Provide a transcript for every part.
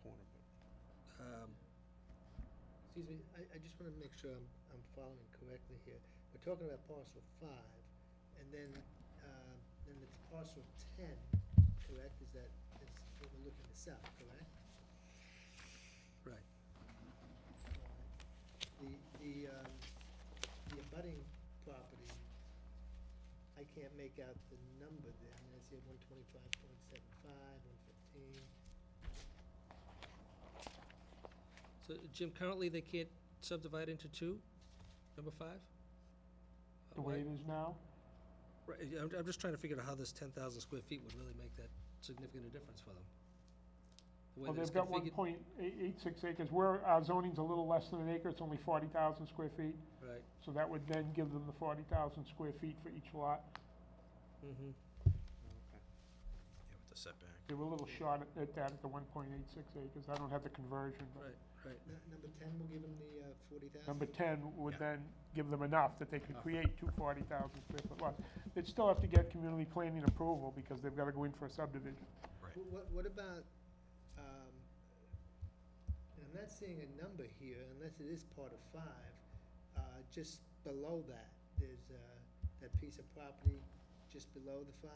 corner, but. Excuse me, I just want to make sure I'm following correctly here. We're talking about parcel 5, and then it's parcel 10, correct? Is what we're looking to sell, correct? Right. The abutting property, I can't make out the number there. I mean, I see 125.75, 115. So, Jim, currently they can't subdivide into two, number 5? The way it is now? Right, I'm just trying to figure out how this 10,000 square feet would really make that significant a difference for them. The way Well, that it's they've got configured- 1.86 acres. Our zoning's a little less than an acre, it's only 40,000 square feet. Right. So that would then give them the 40,000 square feet for each lot. Mm-hmm. Okay. Yeah, with the setback. They were a little short at that, at the 1.86 acres. I don't have the conversion. but Right, right. Number 10 will give them the 40,000? Number 10 would Yeah. then give them enough that they could create two 40,000 square foot lots. They'd still have to get community planning approval because they've got to go in for a subdivision. Right. What about, and I'm not seeing a number here unless it is part of 5, just below that, there's that piece of property just below the 5.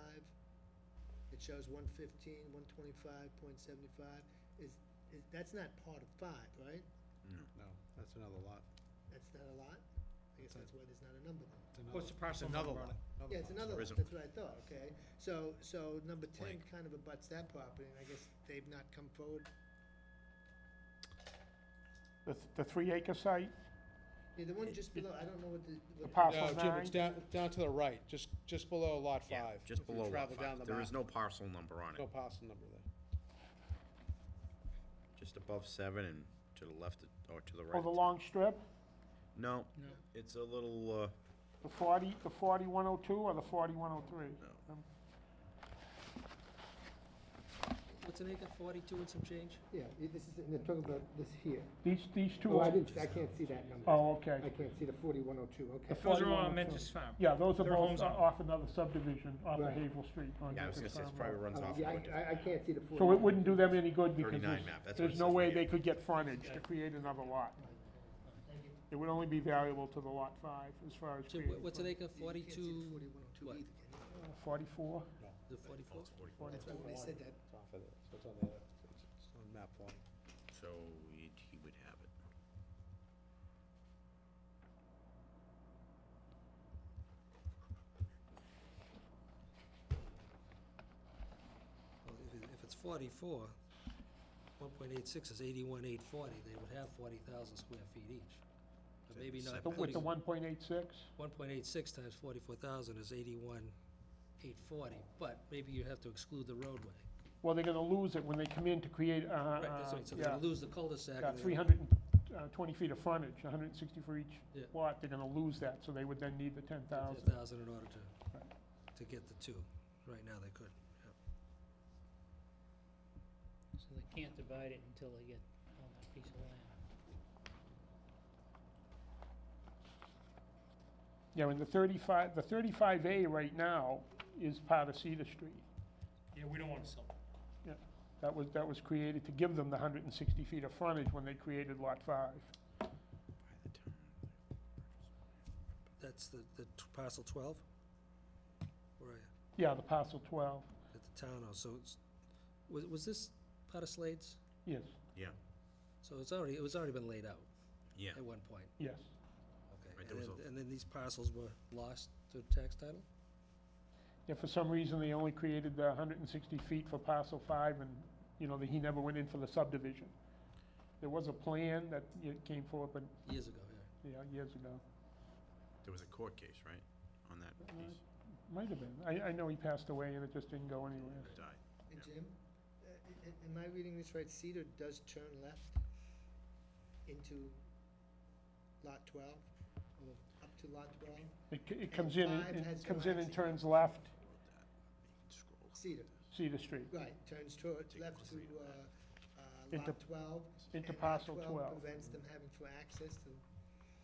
It shows 115, 125.75. That's not part of 5, right? No, that's another lot. That's not a lot? I guess that's why there's not a number then. What's the parcel number on it? Yeah, it's another There lot, isn't. that's what I thought, okay. So number 10 Blank. kind of abuts that property, and I guess they've not come forward. The 3 acre site, Yeah, the one just below, I don't know what the. The parcel No, Jim, it's 9? down to the right, just below lot 5. Yeah, just If you below lot travel down 5. the There is map, no parcel number on no it. parcel number there. Just above 7 and to the left or to the right. Oh, the long strip, No, it's a little, the 4102 or the 4103? No. What's an acre, 42 and some change? Yeah, this is, they're talking about this here. These two. Oh, I are- can't see that number. Oh, okay. I can't see the 4102, okay. The Those are all 4102. on Mentis Farm. Yeah, those are Their both homes on- off another subdivision off of Right. Havel Street. on yeah, I was gonna Memphis say, it Farm probably Road. runs off. Yeah, of a different- I can't see the 4102. So it wouldn't do them any good because 39 map, that's what there's it no says way here. they could get frontage to create another lot. It would only be valuable to the lot 5 as far as Jim, creating. what's an acre, You can't see 42, the 4102 what? either, can you? 44? The 44? It's 44. That's why when they said that, It's off of it, so it's on the, it's on map 40. So he would have it. Well, if it's 44, 1.86 is 81,840, they would have 40,000 square feet each. But maybe not. Setback. With the 1.86? 1.86 times 44,000 is 81,840, but maybe you have to exclude the roadway. Well, they're gonna lose it when they come in to create, Right, that's right, so they're gonna lose the cul-de-sac. yeah, and then- 320 feet of frontage, 160 for each Yeah. lot, they're gonna lose that, so they would then need the 10,000. 10,000 in order Right. to get the 2. Right now, they could, yeah. So they can't divide it until they get on that piece of land. Yeah, and the 35A right now is part of Cedar Street. Yeah, we don't want to sell it. Yeah, that was created to give them the 160 feet of frontage when they created Lot 5. By the town. That's the parcel 12? Where are you? Yeah, the parcel 12, At the townhouse, so it's, was this part of Slade's? yes, Yeah, So it was already been laid out yeah. at one point? yes. Okay, Right, there was and then these parcels were lost to tax title? Yeah, for some reason, they only created the 160 feet for parcel 5, and, he never went in for the subdivision. There was a plan that came forward, but, Years ago, yeah. yeah, years ago. There was a court case, right, on that piece? Might have been. I know he passed away, and it just didn't go anywhere. Died. and Yeah. Jim, am I reading this right? Cedar does turn left into lot 12, or up to lot 12? It comes in, five has and comes no in and exit. turns left, Wrote that. You can scroll. Cedar, Cedar Street, right, turns toward, Take left a to, closer look. Into- lot 12. into and parcel lot 12. prevents them having for access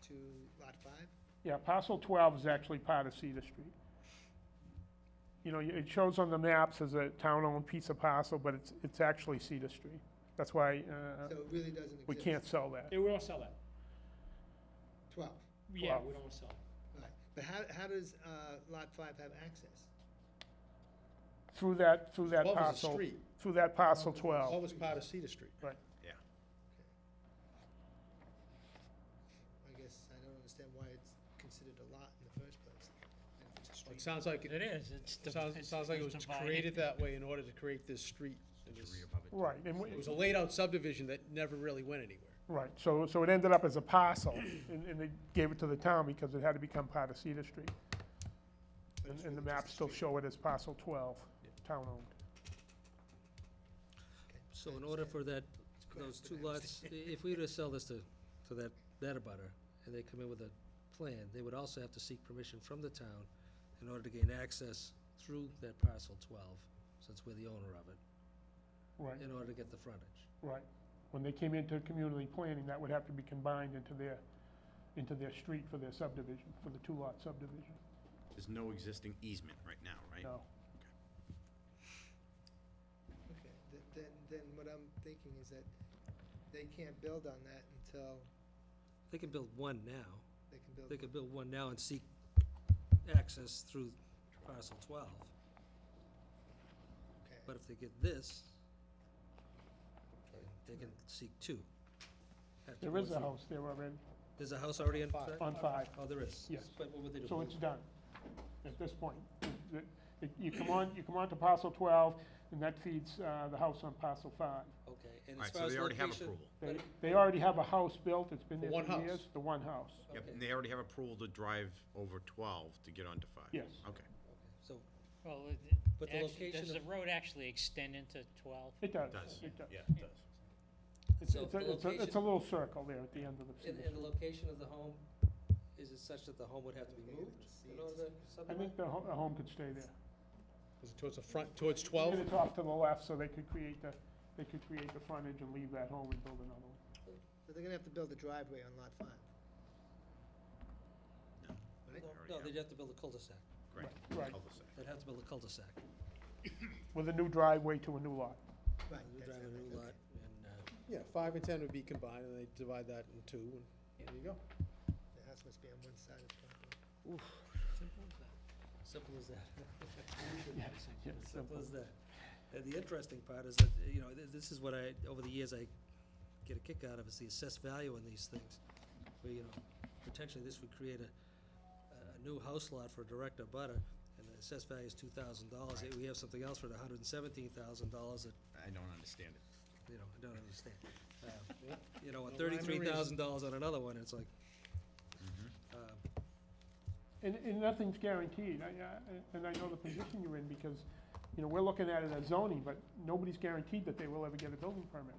to lot 5? Yeah, parcel 12 is actually part of Cedar Street. It shows on the maps as a town-owned piece of parcel, but it's actually Cedar Street. That's why, So it really doesn't exist? we can't sell that. Yeah, we don't sell that. 12, Yeah, 12. we don't sell it. right. But how does Lot 5 have access? Through that 12 is a parcel, street. through that parcel 12. 12 is part of Cedar Street. Right. Yeah. I guess I don't understand why it's considered a lot in the first place. And if it's a street. It sounds like, It is, it's. sounds like it was divided. created that way in order to create this street. It was- Tree above it. Right, and It was a laid-out subdivision that never really went anywhere. right, so it ended up as a parcel, and they gave it to the town because it had to become part of Cedar Street. But it's And the really maps just a still street. show it as parcel 12, town-owned. So in order for that, those two lots, if we were to sell this to that abutter, and they come in with a plan, they would also have to seek permission from the town in order to gain access through that parcel 12, since we're the owner of it, Right, in order to get the frontage. right. When they came into community planning, that would have to be combined into their street for their subdivision, for the two-lot subdivision. There's no existing easement right now, right? No. Okay, then what I'm thinking is that they can't build on that until They can build one now. they can build. They could build one now and seek access through parcel 12. Okay. But if they get this, they can seek two. Have to There go is a through- house there already, There's a house already in? Five. on 5. Oh, there is? Yes. But what would they do? So it's done at this point. You come on to parcel 12, and that feeds the house on parcel 5. Okay, and All as right, far so as they already have location. approval. They already have a house built, it's been The there one for house. years, the one house. Yep, Okay. and they already have approval to drive over 12 to get onto 5? Yes. Okay. So, Well, But the location does the of- road actually extend into 12? It does, It does. it does. Yeah, it does. It's So it's the a- it's a location- little circle there at the end of the and cedar. the location of the home, is it such that the home would have to be moved in order to I subdivide? think the home could stay there. Is it towards the front, towards Get 12? it off to the left, so they could create the frontage and leave that home and build another one. So they're gonna have to build a driveway on Lot 5. No. Right? No, they'd have to build a cul-de-sac. Great. Right. Cul-de-sac. They'd have to build a cul-de-sac. With a new driveway to a new lot. Right. New that's driveway, it, new okay. lot, and, Yeah, 5 and 10 would be combined, and they divide that in 2, and there you go. The house must be on one side of the property. simple as that. Yeah, Simple as that. And the interesting part is that, you know, this is what over the years I get a kick out of, is the assessed value on these things. Where, you know, potentially this would create a new house lot for a direct abutter, and the assessed value is $2,000. We have something else for $117,000 that, I don't understand it. you know, I don't understand. You know, No rhyme or reason. $33,000 on another one, it's like, And nothing's guaranteed, and I know the position you're in, because, you know, we're looking at it as zoning, but nobody's guaranteed that they will ever get a building permit.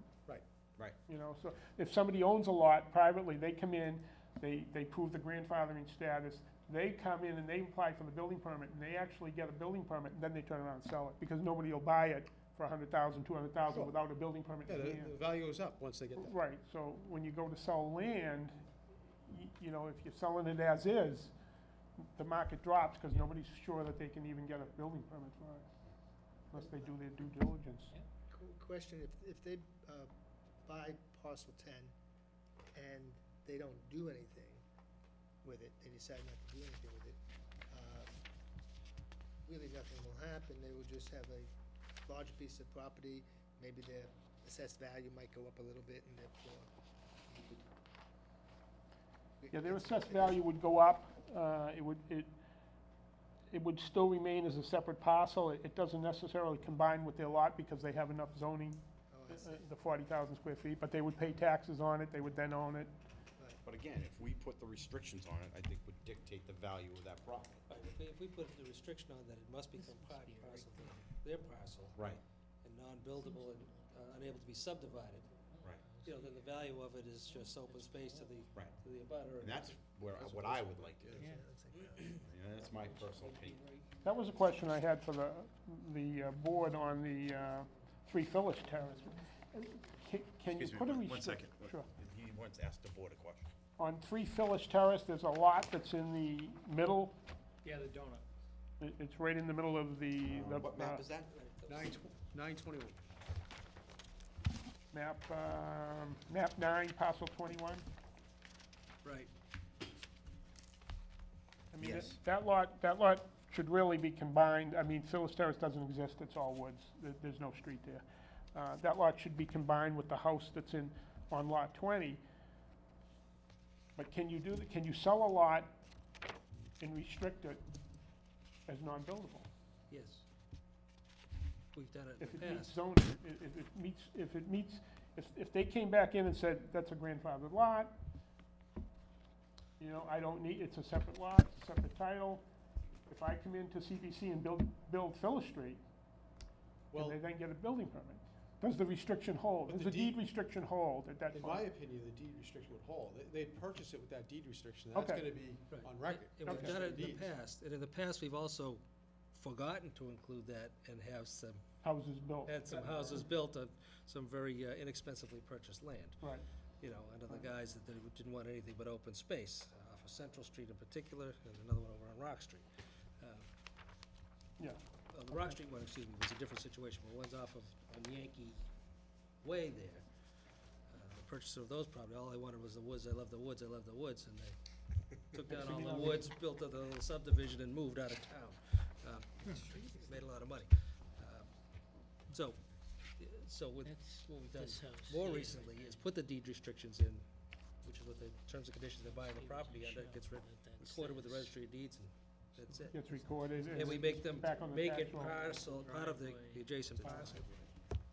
Right. You know, so if somebody owns a lot privately, they come in, they prove the grandfathering status, they come in and they apply for the building permit, and they actually get a building permit, and then they turn around and sell it, because nobody will buy it for $100,000, $200,000 Sure. without a building permit Yeah, in the hand. value goes up once they get that. Right, so when you go to sell land, you know, if you're selling it as is, the market drops, because nobody's sure that they can even get a building permit for it, unless they do their due diligence. Question, if they buy parcel 10 and they don't do anything with it, they decide not to do anything with it, really nothing will happen. They will just have a larger piece of property, maybe their assessed value might go up a little bit, and therefore. Yeah, their assessed value would go up, it would still remain as a separate parcel. It doesn't necessarily combine with their lot, because they have enough zoning, Oh, I see. the 40,000 square feet, but they would pay taxes on it, they would then own it. But again, if we put the restrictions on it, I think would dictate the value of that property. right, if we put the restriction on that it must become part and parcel of their parcel, Right. and non-buildable and unable to be subdivided, Right. you know, then the value of it is just open space to the Right. abutter. And that's what I would like to do. Yeah. Yeah, that's my personal opinion. That was a question I had for the board on the 3 Phyllis Terrace. Can you Excuse me, put a one second. Sure. He wants to ask the board a question. On 3 Phyllis Terrace, there's a lot that's in the middle. Yeah, the donut. It's right in the middle of the. What map is that? 921. Map 9, parcel 21. Right. I mean, Yes. that lot should really be combined. I mean, Phyllis Terrace doesn't exist, it's all woods. There's no street there. That lot should be combined with the house that's on lot 20. But can you sell a lot and restrict it as non-buildable? Yes. We've done it If in it the meets past. zoning, if they came back in and said, that's a grandfathered lot, you know, I don't need, it's a separate lot, it's a separate title. If I come into CPC and build Phyllis Street, Well, and they then get a building permit, does the restriction hold? But Does the the deed deed- restriction hold at that in point? my opinion, the deed restriction would hold. They'd purchase it with that deed restriction, that's Okay. gonna be Right. on record. And we've Okay. done it in the Deeds. past, and in the past, we've also forgotten to include that and have Houses built, had some houses built on some very inexpensively purchased land. right. You know, under the guise that they didn't want anything but open space, off of Central Street in particular, and another one over on Rock Street. Yeah, The Rock Street one, excuse me, was a different situation, but one's off of, on Yankee Way there. The purchaser of those property, all I wanted was the woods, I love the woods, I love the woods, and they took down all the woods, built a little subdivision and moved out of town. Made a lot of money. So with, That's what we've done this house more here, recently right is put the deed restrictions in, which is what the terms and conditions they're buying the property under, it gets recorded with the registry of deeds, and that's it. gets recorded. And we make them, back on the make tax it roll. part of the adjacent parcel.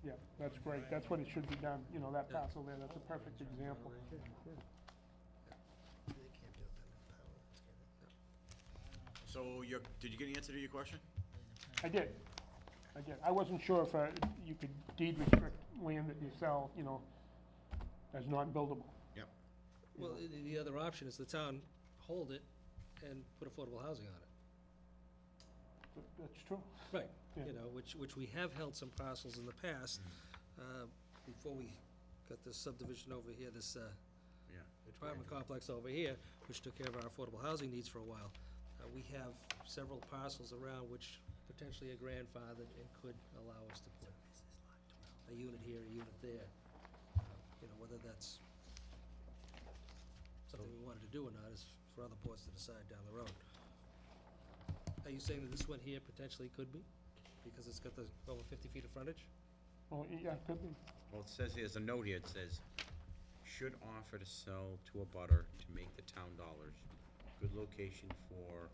Yeah, that's great, that's what it should be done, you know, that Yeah. parcel there, that's a perfect example. They can't build that in power. So did you get an answer to your question? I did. I wasn't sure if you could deed restrict land that you sell, you know, as non-buildable. Yep. Well, the other option is the town hold it and put affordable housing on it. That's true. Right. Yeah. You know, which we have held some parcels in the past, before we got this subdivision over here, this Yeah. apartment complex over here, which took care of our affordable housing needs for a while. We have several parcels around which potentially a grandfather and could allow us to put a unit here, a unit there. You know, whether that's something we wanted to do or not is for other boards to decide down the road. Are you saying that this one here potentially could be, because it's got the over 50 feet of frontage? Oh, yeah, it could be. Well, it says, there's a note here, it says, should offer to sell to a butter to make the town dollars. Good location for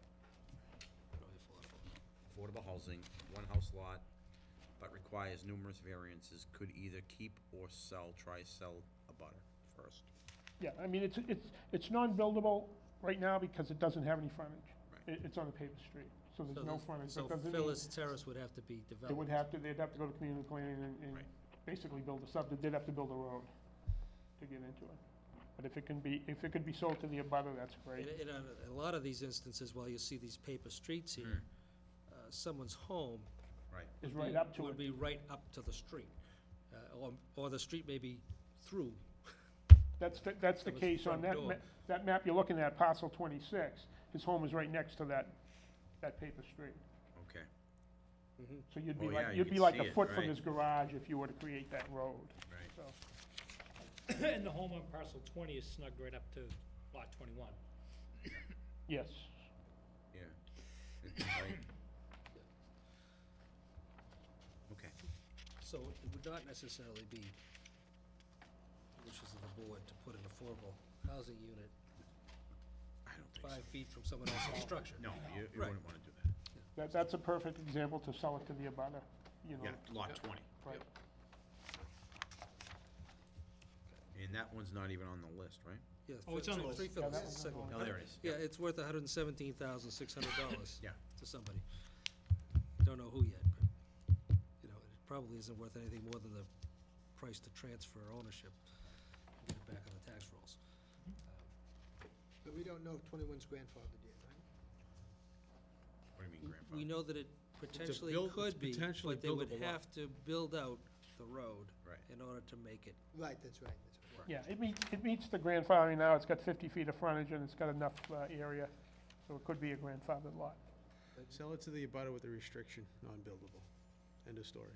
Really affordable. affordable housing, one house lot, but requires numerous variances, could either keep or try sell a butter first. Yeah, I mean, it's non-buildable right now because it doesn't have any frontage. Right. It's on a paper street, so there's no frontage. So That doesn't mean- Phyllis Terrace would have to be They developed. would they'd have to go to community planning and Right. basically build they'd have to build a road to get into it. But if it could be sold to the abutter, that's great. In a lot of these instances, while you see these paper streets here, someone's home Right. Is would right be- up to would it. be right up to the street. Or the street may be through. That's the Someone's case on front that, door. that map you're looking at, parcel 26. His home is right next to that paper street. Okay. So you'd Oh, be yeah, like, you you'd be can like see a it, foot from right. his garage if you were to create that road. Right. So, And the home on parcel 20 is snugged right up to lot 21. yes. Yeah. It's right. Okay. So it would not necessarily be wishes of the board to put an affordable housing unit I don't think 5 feet from someone else's structure. No, you Right. wouldn't wanna do that. That's a perfect example to sell it to the abutter, you know. Yeah, lot 20. Right. And that one's not even on the list, right? Yeah, Oh, it's on the list. Three Yeah, Phyllis that is the one's second on one. the Oh, there it is. Yeah, it's worth $117,600 Yeah. to somebody. Don't know who yet, but, you know, it probably isn't worth anything more than the price to transfer ownership, and get it back on the tax rolls. But we don't know if 21's grandfathered yet, right? What do you mean grandfather? We know that it potentially it's could be, potentially but they would buildable lot. have to build out the road Right. in order to make it. Right, that's right. Yeah, it meets the grandfathering now. It's got 50 feet of frontage and it's got enough area, so it could be a grandfathered lot. Sell it to the abutter with a restriction, non-buildable. End of story.